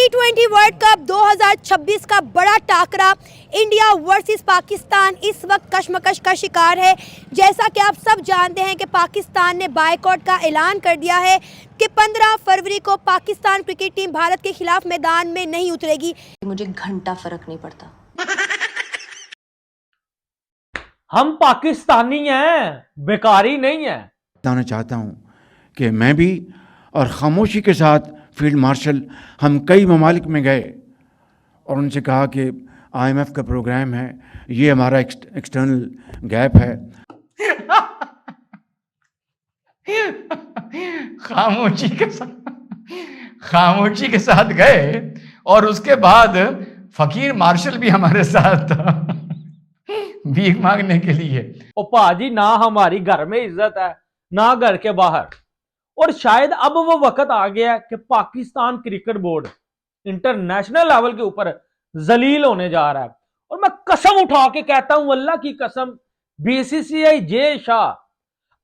T20 world cup 2026 का बड़ा टाकरा India versus Pakistan इस वक्त कशमकश का शिकार है। जैसा कि आप सब जानते हैं कि पाकिस्तान ने बायकॉट का ऐलान कर दिया है कि 15 फरवरी को पाकिस्तान क्रिकेट टीम भारत के खिलाफ मैदान में नहीं उतरेगी। मुझे घंटा फर्क नहीं पड़ता। हम पाकिस्तानी हैं, बेकारी नहीं है। बताना चाहता हूं कि मैं भी और खामोशी के साथ फील्ड मार्शल हम कई ममालिक में गए और उनसे कहा कि IMF का प्रोग्राम है, ये हमारा एक्सटर्नल गैप है। खामोशी के साथ गए और उसके बाद फकीर मार्शल भी हमारे साथ था भीख मांगने के लिए। ओ पाजी, ना हमारी घर में इज्जत है ना घर के बाहर। और शायद अब वो वक्त आ गया है कि Pakistan cricket board international level के ऊपर जलील होने जा रहा है। और मैं कसम उठा के कहता हूं, अल्लाह की कसम, BCCI, जे शाह,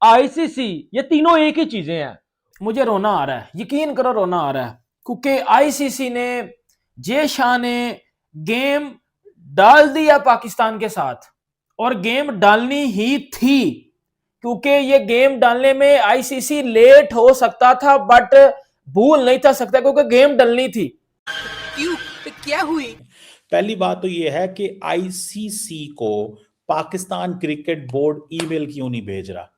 ICC, ये तीनों एक ही चीजें हैं। मुझे रोना आ रहा है, यकीन करो रोना आ रहा है, क्योंकि ICC ने, जे शाह ने गेम डाल दिया पाकिस्तान के साथ और गेम डालनी ही थी, क्योंकि ये गेम डालने में ICC लेट हो सकता था बट भूल नहीं था सकता, क्योंकि गेम डालनी थी। क्यों, क्या हुई? पहली बात तो ये है कि ICC को पाकिस्तान क्रिकेट बोर्ड ईमेल क्यों नहीं भेज रहा?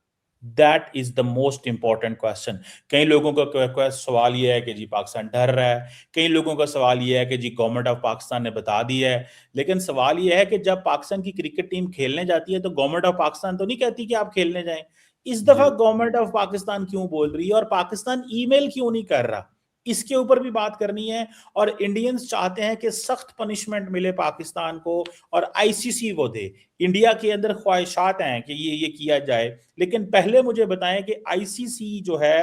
That is the most important question. कई लोगों का सवाल यह है कि जी पाकिस्तान डर रहा है, कई लोगों का सवाल यह है कि जी गवर्नमेंट ऑफ पाकिस्तान ने बता दिया है। लेकिन सवाल यह है कि जब पाकिस्तान की क्रिकेट टीम खेलने जाती है तो गवर्नमेंट ऑफ पाकिस्तान तो नहीं कहती कि आप खेलने जाएं। इस दफा गवर्नमेंट ऑफ पाकिस्तान क्यों बोल रही है और पाकिस्तान ईमेल क्यों नहीं कर रहा, इसके ऊपर भी बात करनी है। और इंडियंस चाहते हैं कि सख्त पनिशमेंट मिले पाकिस्तान को और ICC वो दे। इंडिया के अंदर ख्वाहिशात हैं कि ये किया जाए, लेकिन पहले मुझे बताएं कि ICC जो है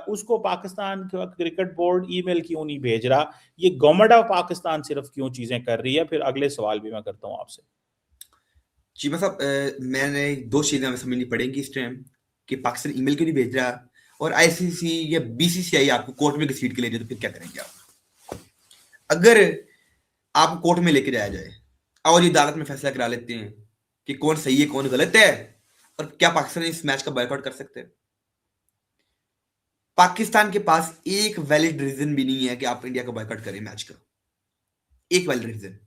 उसको पाकिस्तान क्रिकेट बोर्ड ईमेल क्यों नहीं भेज रहा? ये गवर्नमेंट ऑफ पाकिस्तान सिर्फ क्यों चीजें कर रही है? फिर अगले सवाल भी मैं करता हूं आपसे। जी साहब, मैंने दो चीजें हमें समझनी पड़ेंगी इस टाइम कि पाकिस्तान ईमेल क्यों नहीं भेज रहा और ICC या BCCI आपको कोर्ट में घसीट के ले जाए तो फिर क्या करेंगे आप? अगर आप कोर्ट में लेके जाया जाए और ये अदालत में फैसला करा लेते हैं कि कौन सही है कौन गलत है और क्या पाकिस्तान इस मैच का बॉयकॉट कर सकते हैं? पाकिस्तान के पास एक वैलिड रीजन भी नहीं है कि आप इंडिया का बॉयकॉट करें मैच का। एक वैलिड रीजन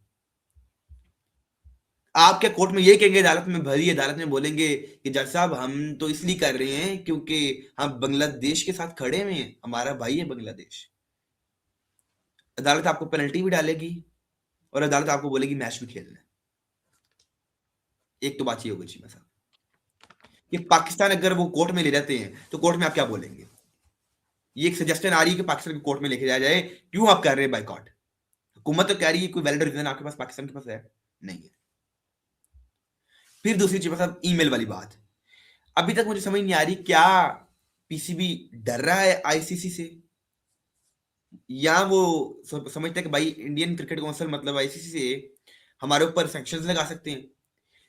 आप क्या कोर्ट में ये कहेंगे, अदालत में भरी अदालत में बोलेंगे कि जज साहब हम तो इसलिए कर रहे हैं क्योंकि हम बांग्लादेश के साथ खड़े हुए हैं, हमारा भाई है बांग्लादेश। अदालत आपको पेनल्टी भी डालेगी और अदालत आपको बोलेगी मैच भी खेलना है। एक तो बात ये होगी चीमा साहब कि पाकिस्तान अगर वो कोर्ट में ले जाते हैं तो कोर्ट में आप क्या बोलेंगे? ये एक सजेशन आ रही है कि पाकिस्तान को कोर्ट में लेके जाया जाए, क्यों आप कर रहे हैं बाइकआउट? हुकूमत तो कह रही है कोई वैलिड रीजन आपके पास पाकिस्तान के पास है नहीं है। फिर दूसरी चीज साहब, ईमेल वाली बात अभी तक मुझे समझ नहीं आ रही, क्या PCB डर रहा है ICC से या वो समझते हैं कि भाई इंडियन क्रिकेट काउंसिल मतलब ICC से हमारे ऊपर सैंक्शंस लगा सकते हैं?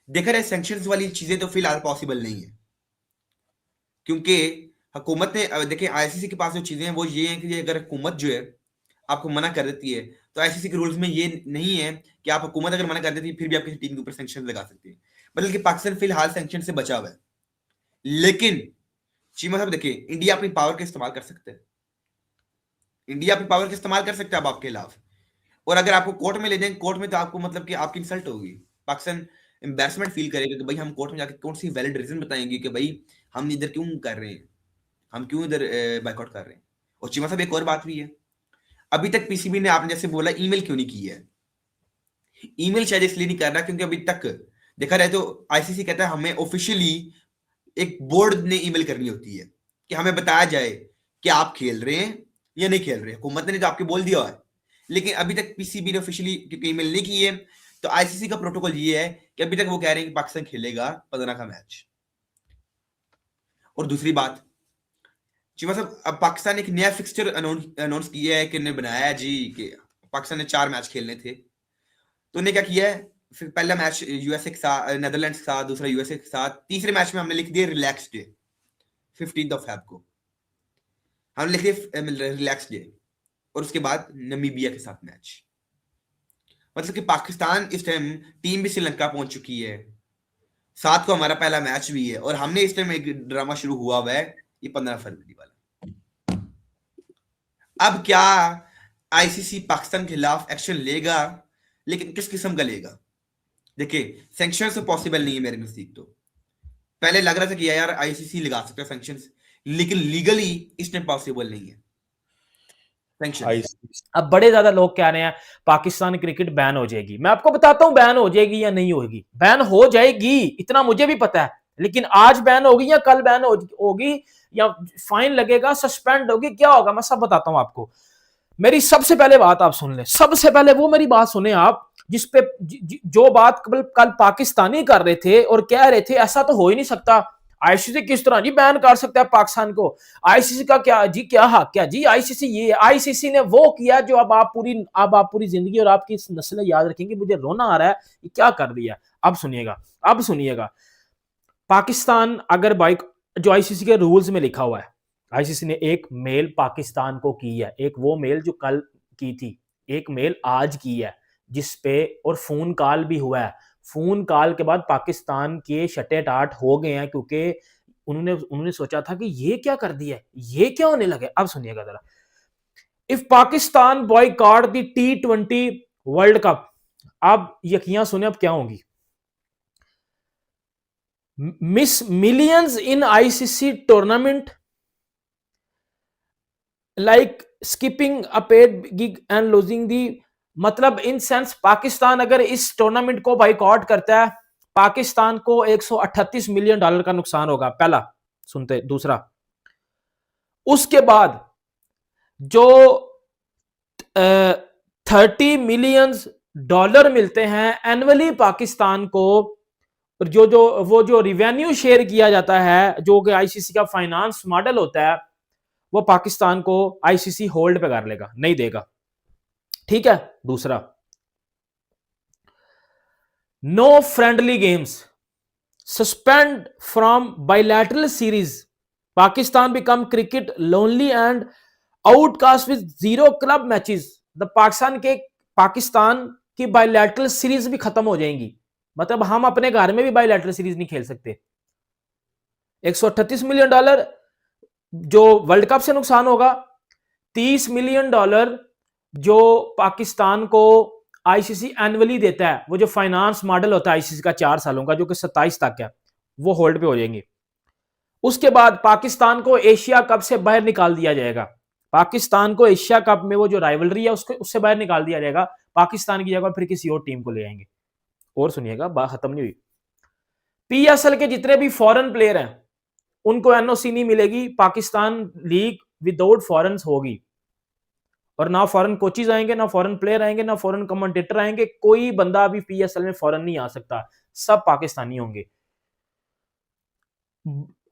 देखा रहे सैंक्शंस वाली चीजें तो फिलहाल पॉसिबल नहीं है, क्योंकि हुकूमत ने देखें ICC के पास जो चीजें हैं वो ये हैं कि अगर हुकूमत जो है आपको मना कर देती है तो ICC के रूल्स में ये नहीं है कि आप हुकूमत अगर मना कर देती है फिर भी आप किसी टीम के ऊपर सैंक्शन लगा सकते हैं, बल्कि पाकिस्तान फिलहाल सैंक्शन से बचा हुआ है। लेकिन चीमा साहब देखिए, इंडिया अपनी पावर का इस्तेमाल कर सकता है, इंडिया अपनी पावर का इस्तेमाल कर सकता है अब आपके खिलाफ। और अगर आपको कोर्ट में ले जाएंगे, कोर्ट में तो आपको मतलब कि आपकी इंसल्ट होगी, पाकिस्तान एम्बैरसमेंट फील करेगा कि भाई हम कोर्ट में जाके कौन सी वैलिड रीजन बताएंगे कि भाई हम इधर क्यों कर रहे हैं, हम क्यों इधर बाइकआउट कर रहे हैं। और चीमा साहब एक और बात भी है, अभी तक PCB ने आपने जैसे बोला ईमेल क्यों नहीं की है? ईमेल शायद इसलिए नहीं कर रहा क्योंकि अभी तक देखा जाए तो ICC कहता है हमें ऑफिशियली एक बोर्ड ने ईमेल करनी होती है कि हमें बताया जाए कि आप खेल रहे हैं या नहीं खेल रहे हैं। हुकूमत ने तो आपको बोल दिया है, लेकिन अभी तक PCB ने ऑफिशियली क्योंकि ईमेल नहीं की है तो ICC का प्रोटोकॉल ये है कि अभी तक वो कह रहे हैं कि पाकिस्तान खेलेगा 15 का मैच। और दूसरी बात चीमा साहब, अब पाकिस्तान एक नया फिक्सचर अनाउंस किया है कि ने बनाया है जी कि पाकिस्तान ने 4 मैच खेलने थे, तो उन्हें क्या किया है, फिर पहला मैच USA के साथ, नेदरलैंड्स के साथ, दूसरा USA के साथ, तीसरे मैच में हमने लिख दिया रिलैक्स डे 15 Feb को, हमने लिख दिया रिलैक्स डे। और उसके बाद नमीबिया के साथ मैच। मतलब कि पाकिस्तान इस टाइम टीम भी श्रीलंका पहुंच चुकी है, 7 को हमारा पहला मैच भी है, और हमने इस टाइम एक ड्रामा शुरू हुआ हुआ है, ये 15 फरवरी वाला। अब क्या आईसीसी पाकिस्तान के खिलाफ एक्शन लेगा, लेकिन किस किस्म का लेगा? देखिए, सैंक्शन तो पॉसिबल नहीं है मेरे नजदीक। तो पहले लग रहा था कि यार आईसीसी लगा सकता है सैंक्शंस, लेकिन लीगली इस टाइम पॉसिबल नहीं है सैंक्शन। अब बड़े ज्यादा लोग कह रहे हैं पाकिस्तान क्रिकेट बैन हो जाएगी। मैं आपको बताता हूं बैन हो जाएगी या नहीं होगी। बैन हो जाएगी, इतना मुझे भी पता है, लेकिन आज बैन होगी या कल बैन होगी या फाइन लगेगा, सस्पेंड होगी, क्या होगा, मैं सब बताता हूं आपको। मेरी सबसे पहले बात आप सुन लें, सबसे पहले वो मेरी बात सुने आप, जिसपे जो बात कल पाकिस्तानी कर रहे थे और कह रहे थे ऐसा तो हो ही नहीं सकता, आईसीसी किस तरह जी बैन कर सकता है पाकिस्तान को, आईसीसी का क्या जी, क्या हक, क्या जी आईसीसी, ये आईसीसी ने वो किया जो अब आप पूरी जिंदगी और आपकी नस्लें याद रखेंगे। मुझे रोना आ रहा है, ये क्या कर दिया। अब सुनिएगा, पाकिस्तान अगर जो आईसीसी के रूल्स में लिखा हुआ है, आईसीसी ने एक मेल पाकिस्तान को की है, एक वो मेल जो कल की थी, एक मेल आज की है, जिसपे और फोन कॉल भी हुआ है। फोन कॉल के बाद पाकिस्तान के शटे टाट हो गए हैं, क्योंकि उन्होंने सोचा था कि ये क्या कर दिया है, ये क्या होने लगे। अब सुनिएगा जरा, if Pakistan boycott the T20 world cup, अब यकीन सुने अब क्या होगी, miss millions in ICC tournament like skipping a paid gig and losing the, मतलब इन सेंस पाकिस्तान अगर इस टूर्नामेंट को बाइकआउट करता है, पाकिस्तान को $138 मिलियन का नुकसान होगा। पहला सुनते, दूसरा, उसके बाद जो $30 मिलियन मिलते हैं एनुअली पाकिस्तान को, जो रिवेन्यू शेयर किया जाता है, जो कि आईसीसी का फाइनेंस मॉडल होता है, वो पाकिस्तान को आईसीसी होल्ड पे कर लेगा, नहीं देगा। ठीक है। दूसरा, no friendly games, suspend from bilateral series, Pakistan become cricket lonely and outcast with 0 club matches. Pakistan की बायलैटरल सीरीज भी खत्म हो जाएंगी, मतलब हम अपने घर में भी बायलैटरल सीरीज नहीं खेल सकते। $138 मिलियन जो वर्ल्ड कप से नुकसान होगा, $30 मिलियन जो पाकिस्तान को आईसीसी एनुअली देता है, वो जो फाइनेंस मॉडल होता है आईसीसी का 4 सालों का, जो कि 27 तक है, वो होल्ड पे हो जाएंगे। उसके बाद पाकिस्तान को एशिया कप से बाहर निकाल दिया जाएगा। पाकिस्तान को एशिया कप में वो जो राइवलरी है उससे बाहर निकाल दिया जाएगा। पाकिस्तान की जगह फिर किसी और टीम को ले आएंगे। और सुनिएगा, बात खत्म नहीं हुई। पीएसएल के जितने भी फॉरेन प्लेयर हैं उनको एनओसी नहीं मिलेगी, पाकिस्तान लीग विदाउट फॉरेन होगी, और ना फॉरेन कोचेज आएंगे, ना फॉरेन प्लेयर आएंगे, ना फॉरेन कमेंटेटर आएंगे। कोई बंदा अभी पीएसएल में फॉरेन नहीं आ सकता, सब पाकिस्तानी होंगे।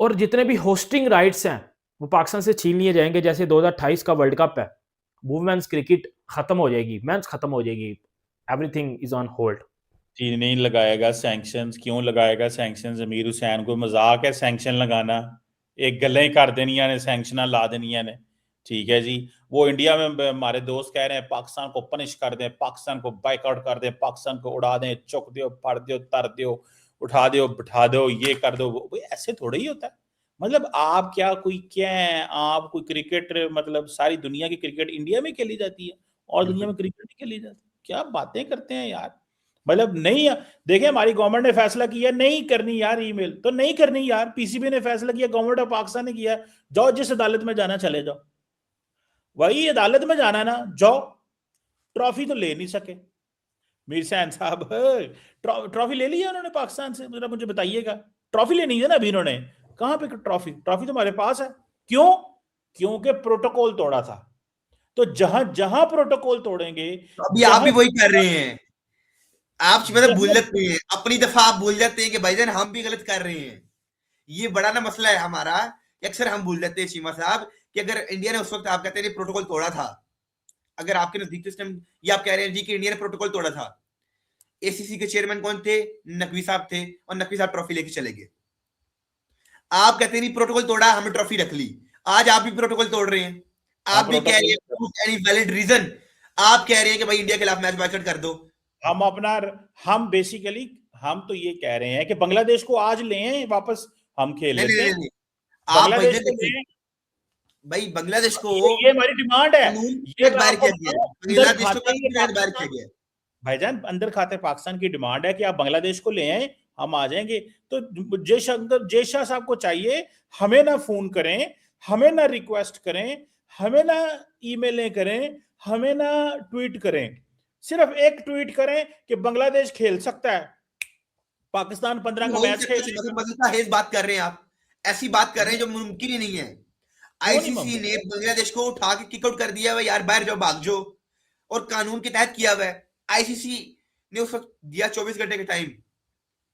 और जितने भी होस्टिंग राइट्स हैं वो पाकिस्तान से छीन लिए जाएंगे। जैसे 2028 का वर्ल्ड कप है, वुमेन्स क्रिकेट खत्म हो जाएगी, मेंस खत्म हो जाएगी, एवरीथिंग इज ऑन होल्ड। चीन नहीं लगाएगा सैंक्शंस, क्यों लगाएगा सैंक्शंस? जमीर हुसैन को मजाक है सैंक्शन लगाना, एक गल्लें ही कर देनिया ने, सैंक्शना ला देनिया ने। ठीक है जी, वो इंडिया में हमारे दोस्त कह रहे हैं पाकिस्तान को पनिश कर दें, पाकिस्तान को बाइकआउट कर दें, पाकिस्तान को उड़ा दें, चुक दो, फाड़ दो, तर दो, उठा दो, बिठा दो, ये कर दो। वो ऐसे थोड़ा ही होता है। मतलब आप क्या हैं, आप कोई क्रिकेट, मतलब सारी दुनिया की क्रिकेट इंडिया में खेली जाती है और दुनिया में क्रिकेट नहीं खेली जाती? क्या बातें करते हैं यार। मतलब नहीं, देखिए हमारी गवर्नमेंट ने फैसला किया नहीं करनी यार ईमेल, तो नहीं करनी यार। पीसीबी ने फैसला किया, गवर्नमेंट ऑफ पाकिस्तान ने किया, जाओ जिस अदालत में जाना चले जाओ, वही अदालत में जाना ना, जाओ। ट्रॉफी तो ले नहीं सके मीर हुसैन साहब, ट्रॉफी ले ली है उन्होंने पाकिस्तान से? जरा मुझे बताइएगा, ट्रॉफी लेनी है ना अभी इन्होंने, कहां पे ट्रॉफी तो हमारे पास है। क्यों? क्योंकि प्रोटोकॉल तोड़ा था। तो जहां जहां प्रोटोकॉल तोड़ेंगे, तो अभी आप भी वही कर रहे हैं। आप मतलब भूल जाते हैं, अपनी दफा आप भूल जाते हैं कि भाईजान हम भी गलत कर रहे हैं। ये बड़ा ना मसला है हमारा, अक्सर हम भूल जाते हैं चीमा साहब कि अगर इंडिया ने उस वक्त, आप कहते हैं प्रोटोकॉल तोड़ा था, अगर आपके नजदीक सिस्टम, ये आप कह रहे हैं जी कि इंडिया ने प्रोटोकॉल तोड़ा था, एसीसी के चेयरमैन कौन थे? नकवी साहब थे, और नकवी साहब ट्रॉफी लेके चले गए। आप कहते हैं नहीं प्रोटोकॉल तोड़ा, हमें ट्रॉफी रख ली। आज आप भी प्रोटोकॉल तोड़ रहे हैं, आप भी कह रहे हैं पुट एनी वैलिड रीजन। आप कह रहे हैं कि भाई इंडिया के खिलाफ मैच बॉयकॉट कर दो। हम बेसिकली हम तो ये कह रहे हैं कि बांग्लादेश को आज ले आए वापस, हम खेल नहीं लेते नहीं हैं। नहीं, आप बांग्लादेश को देखिए, ले आए, भाई बांग्लादेश को ये हमारी डिमांड है। कानून ये के बाहर आपको किया गया है, अंदर बांग्लादेश को खाते कानून के बाहर किया गया है। भाईजान अंदर खाते पाकिस्तान की डिमांड है कि आप बांग्लादेश को ले आए, हम आ जाएंगे। तो जय शाह साहब को चाहिए, हमें ना फोन करें, हमें ना रिक्वेस्ट करें, हमें ना ईमेलें करें, हमें ना ट्वीट करें, सिर्फ एक ट्वीट करें कि बांग्लादेश खेल सकता है, पाकिस्तान 15 का मैच खेल लेगा। बदलता है, इस बात कर रहे हैं आप, ऐसी बात कर रहे हैं जो मुमकिन ही नहीं है। आईसीसी ने बांग्लादेश को उठा के किक आउट कर दिया हुआ, यार बाहर जाओ, भाग जाओ, और कानून के तहत किया हुआ है। आईसीसी ने उस वक्त दिया 24 घंटे का टाइम,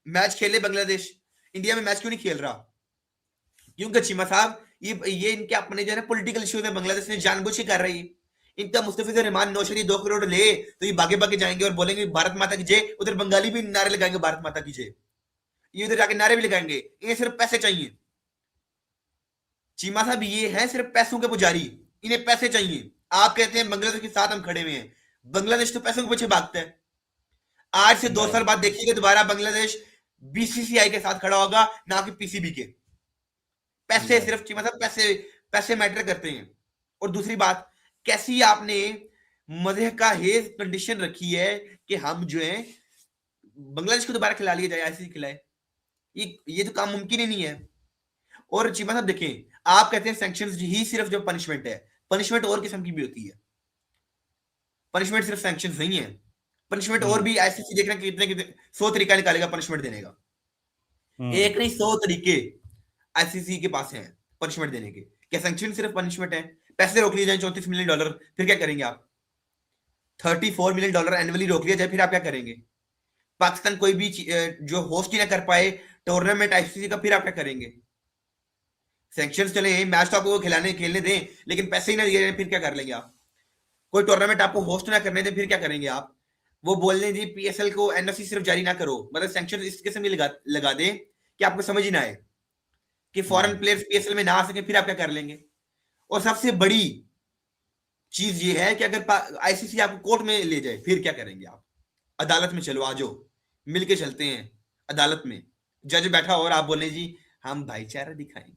मैच खेले बांग्लादेश, इंडिया में मैच क्यों नहीं खेल रहा? क्योंकि चीमा साहब ये इनके अपने जो है पॉलिटिकल इश्यूज है, बांग्लादेश ने जानबूझ के कर रही है। इनका मुस्तफिजुर रहमान नौशरी 2 करोड़ ले तो ये भागे भागे जाएंगे और बोलेंगे भारत माता की जय, उधर बंगाली भी नारे लगाएंगे भारत माता की जय, ये उधर जाके नारे भी लगाएंगे। इन्हें सिर्फ पैसे चाहिए। चीमा साहब ये है सिर्फ पैसों के पुजारी, इन्हें पैसे चाहिए। आप कहते हैं बांग्लादेश के साथ हम खड़े हुए हैं, बांग्लादेश तो पैसों के पीछे भागता है। आज से 2 साल बाद देखिएगा दोबारा बांग्लादेश बीसीसीआई के साथ खड़ा होगा, ना कि पीसीबी के। पैसे सिर्फ चीमा साहब पैसे मैटर करते हैं। और दूसरी बात, कैसी आपने मजे का हेज कंडीशन रखी है कि हम जो है बांग्लादेश को दोबारा खिला लिया जाए, ऐसे ही खिलाए, ये तो काम मुमकिन ही नहीं है। और चीमा साहब देखें, आप कहते हैं सैंक्शंस ही सिर्फ जो पनिशमेंट है, पनिशमेंट और किस्म की भी होती है। पनिशमेंट सिर्फ सैंक्शंस नहीं है, पनिशमेंट और भी आईसीसी देख रहे हैं कितने 100 तरीका निकालेगा पनिशमेंट देने का। एक नहीं 100 तरीके आईसीसी के पास हैं पनिशमेंट देने के। क्या सैंक्शन सिर्फ पनिशमेंट है? पैसे रोक लिए जाए $34 मिलियन, फिर क्या करेंगे आप? $34 मिलियन एनुअली रोक लिया जाए, फिर आप क्या करेंगे? पाकिस्तान कोई भी जो होस्ट ही ना कर पाए टूर्नामेंट आईसीसी का, फिर आप क्या करेंगे? सैंक्शंस चले, मैच तो आपको खेलने दें, लेकिन पैसे ही ना दिए, फिर क्या कर लेंगे आप? कोई टूर्नामेंट आपको होस्ट ना करने दें, फिर क्या करेंगे आप? वो बोल दें जी पीएसएल को एनओसी सिर्फ जारी ना करो, मतलब सैंक्शन इस किस्म की लगा दें कि आपको समझ ही ना आए कि फॉरेन प्लेयर्स पीएसएल में ना आ सके, फिर आप क्या कर लेंगे? और सबसे बड़ी चीज ये है कि अगर आईसीसी आपको कोर्ट में ले जाए, फिर क्या करेंगे आप? अदालत में चलो, आ जाओ, मिलके चलते हैं अदालत में, जज बैठा और आप बोले जी हम भाईचारा दिखाएंगे,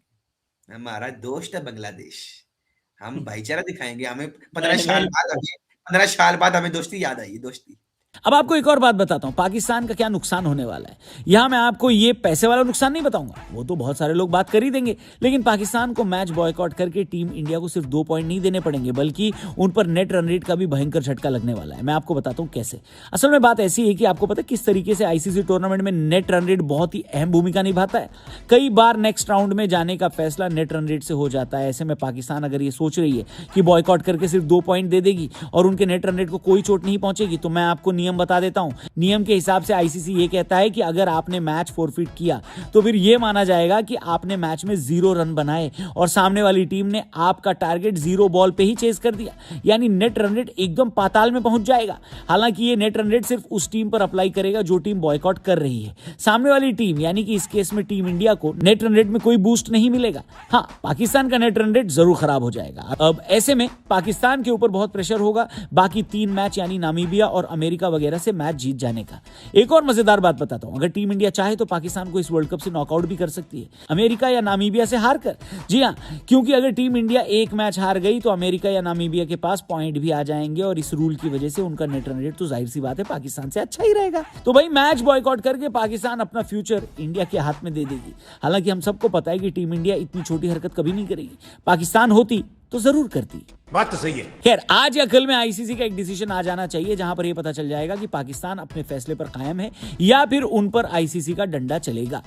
हमारा दोस्त है बांग्लादेश, हम भाईचारा दिखाएंगे, हमें 15 साल बाद हमें दोस्ती याद आई, दोस्ती। अब आपको एक और बात बताता हूं, पाकिस्तान का क्या नुकसान होने वाला है। यहां मैं आपको ये पैसे वाला नुकसान नहीं बताऊंगा, वो तो बहुत सारे लोग बात कर ही देंगे, लेकिन पाकिस्तान को मैच बॉयकॉट करके टीम इंडिया को सिर्फ 2 पॉइंट नहीं देने पड़ेंगे, बल्कि उन पर नेट रन रेट का भी भयंकर झटका लगने वाला है। मैं आपको बताता हूं कैसे। असल में बात ऐसी है कि आपको पता है किस तरीके से आईसीसी टूर्नामेंट में नेट रन रेट बहुत ही अहम भूमिका निभाता है। कई बार नेक्स्ट राउंड में जाने का फैसला नेट रन रेट से हो जाता है। ऐसे में पाकिस्तान अगर ये सोच रही है कि बॉयकॉट करके सिर्फ 2 पॉइंट दे देगी और उनके नेट रन रेट को कोई चोट नहीं पहुंचेगी, तो मैं आपको नियम बता देता हूं। नियम के हिसाब से आईसीसी ये कहता है कि अगर आपने मैच फॉरफिट किया तो फिर ये माना जाएगा कि आपने मैच में 0 रन बनाए और सामने वाली टीम ने आपका टारगेट 0 बॉल पे ही चेस कर दिया, यानी नेट रन रेट एकदम पाताल में पहुंच जाएगा। हालांकि ये नेट रन रेट सिर्फ उस टीम पर अप्लाई करेगा जो टीम बॉयकॉट कर रही है। सामने वाली टीम यानी कि इस केस में टीम इंडिया को नेट रन रेट में कोई बूस्ट नहीं मिलेगा। हाँ, पाकिस्तान का नेट रन रेट जरूर खराब हो जाएगा। अब ऐसे में पाकिस्तान के ऊपर बहुत प्रेशर होगा बाकी 3 मैच यानी नामीबिया और अमेरिका वगैरह से मैच जीत जाने का। एक और मजेदार बात बताता हूं, अगर टीम इंडिया चाहे तो पाकिस्तान को इस वर्ल्ड कप से नॉकआउट भी कर सकती है, अमेरिका या नामीबिया से हार कर। जी हां, क्योंकि अगर टीम इंडिया एक मैच हार गई तो अमेरिका या नामीबिया के पास पॉइंट भी आ जाएंगे और इस रूल की वजह से उनका नेट रन रेट तो जाहिर सी बात है पाकिस्तान से अच्छा ही रहेगा। तो भाई मैच बॉयकॉट करके पाकिस्तान अपना फ्यूचर इंडिया के हाथ में दे देगी। हालांकि हम सबको पता है कि टीम इंडिया इतनी छोटी हरकत कभी नहीं करेगी, पाकिस्तान होती तो जरूर करती। बात तो सही है। खैर, आज या कल में आईसीसी का एक डिसीजन आ जाना चाहिए जहां पर यह पता चल जाएगा कि पाकिस्तान अपने फैसले पर कायम है या फिर उन पर आईसीसी का डंडा चलेगा।